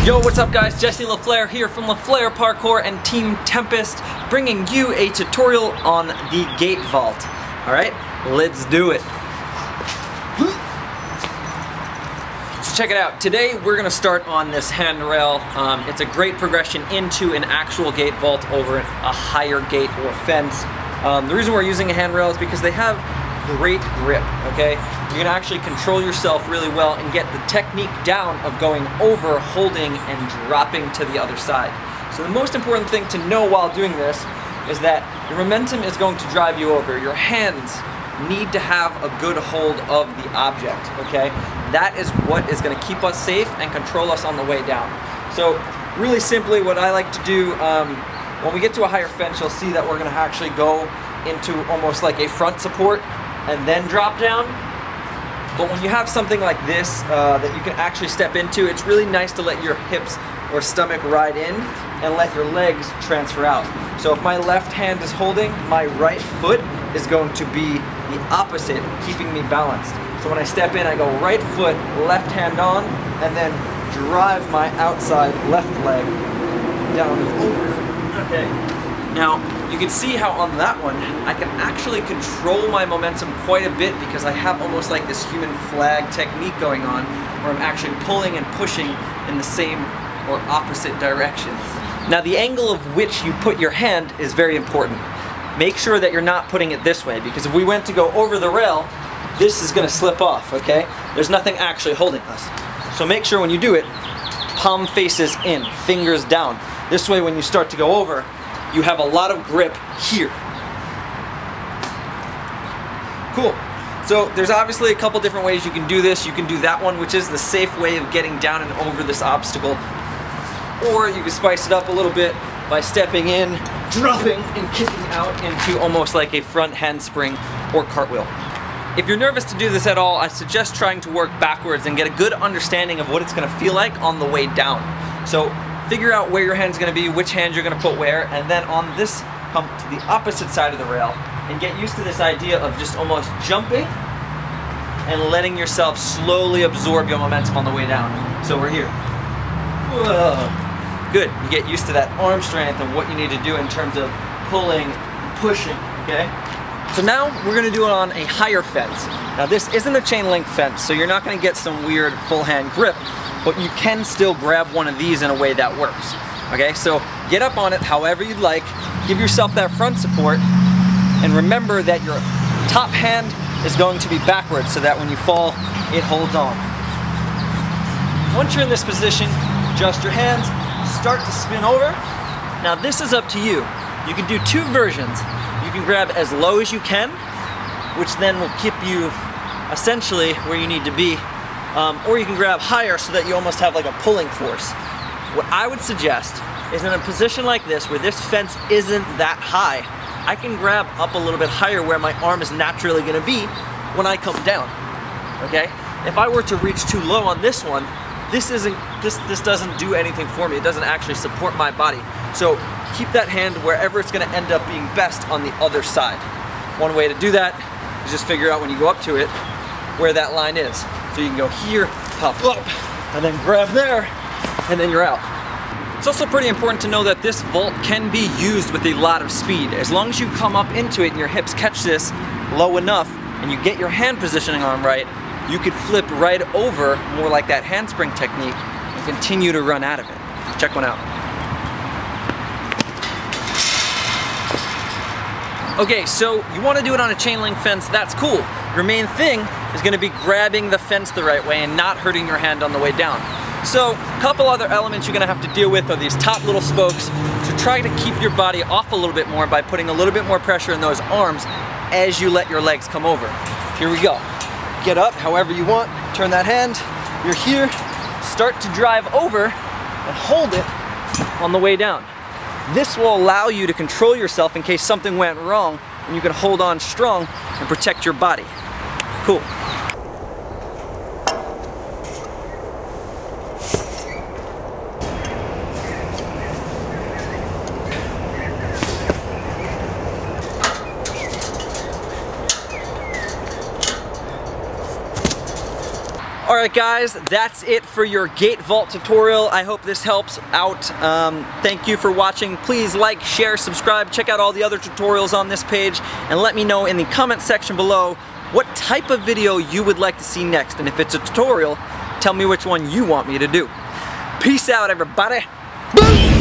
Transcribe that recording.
Yo, what's up guys? Jesse Flair here from Flair Parkour and Team Tempest, bringing you a tutorial on the gate vault. Alright, let's do it. So check it out. Today we're going to start on this handrail. It's a great progression into an actual gate vault over a higher gate or fence. The reason we're using a handrail is because they have great grip, okay? You can actually control yourself really well and get the technique down of going over, holding, and dropping to the other side. So the most important thing to know while doing this is that your momentum is going to drive you over. Your hands need to have a good hold of the object, okay? That is what is going to keep us safe and control us on the way down. So really simply what I like to do, when we get to a higher fence, you'll see that we're going to actually go into almost like a front support and then drop down. But when you have something like this that you can actually step into, it's really nice to let your hips or stomach ride in and let your legs transfer out. So if my left hand is holding, my right foot is going to be the opposite, keeping me balanced. So when I step in, I go right foot, left hand on, and then drive my outside left leg down and over. Okay. Now, you can see how on that one, I can actually control my momentum quite a bit because I have almost like this human flag technique going on where I'm actually pulling and pushing in the same or opposite directions. Now, the angle of which you put your hand is very important. Make sure that you're not putting it this way, because if we went to go over the rail, this is going to slip off, okay? There's nothing actually holding us. So make sure when you do it, palm faces in, fingers down. This way when you start to go over, you have a lot of grip here. Cool. So there's obviously a couple different ways you can do this. You can do that one, which is the safe way of getting down and over this obstacle. Or you can spice it up a little bit by stepping in, dropping, and kicking out into almost like a front handspring or cartwheel. If you're nervous to do this at all, I suggest trying to work backwards and get a good understanding of what it's going to feel like on the way down. So figure out where your hand's going to be, which hand you're going to put where, and then on this, come to the opposite side of the rail and get used to this idea of just almost jumping and letting yourself slowly absorb your momentum on the way down. So we're here. Whoa. Good. You get used to that arm strength and what you need to do in terms of pulling and pushing, okay? So now we're going to do it on a higher fence. Now this isn't a chain link fence, so you're not going to get some weird full hand grip, but you can still grab one of these in a way that works. Okay, so get up on it however you'd like, give yourself that front support, and remember that your top hand is going to be backwards so that when you fall, it holds on. Once you're in this position, adjust your hands, start to spin over. Now this is up to you. You can do two versions. You can grab as low as you can, which then will keep you essentially where you need to be. Or you can grab higher so that you almost have like a pulling force. What I would suggest is in a position like this where this fence isn't that high, I can grab up a little bit higher where my arm is naturally going to be when I come down. Okay? If I were to reach too low on this one, this doesn't do anything for me. It doesn't actually support my body. So keep that hand wherever it's going to end up being best on the other side. One way to do that is just figure out when you go up to it where that line is. So you can go here, pop up, and then grab there, and then you're out. It's also pretty important to know that this vault can be used with a lot of speed. As long as you come up into it and your hips catch this low enough, and you get your hand positioning on right, you could flip right over, more like that handspring technique, and continue to run out of it. Check one out. Okay, so you want to do it on a chain link fence, that's cool. Your main thing is going to be grabbing the fence the right way and not hurting your hand on the way down. So a couple other elements you're going to have to deal with are these top little spokes. So try to keep your body off a little bit more by putting a little bit more pressure in those arms as you let your legs come over. Here we go. Get up however you want, turn that hand, you're here, start to drive over and hold it on the way down. This will allow you to control yourself in case something went wrong, and you can hold on strong and protect your body. Cool. Alright guys, that's it for your gate vault tutorial. I hope this helps out. Thank you for watching. Please like, share, subscribe, check out all the other tutorials on this page, and let me know in the comment section below what type of video you would like to see next. And if it's a tutorial, tell me which one you want me to do. Peace out, everybody. Boom!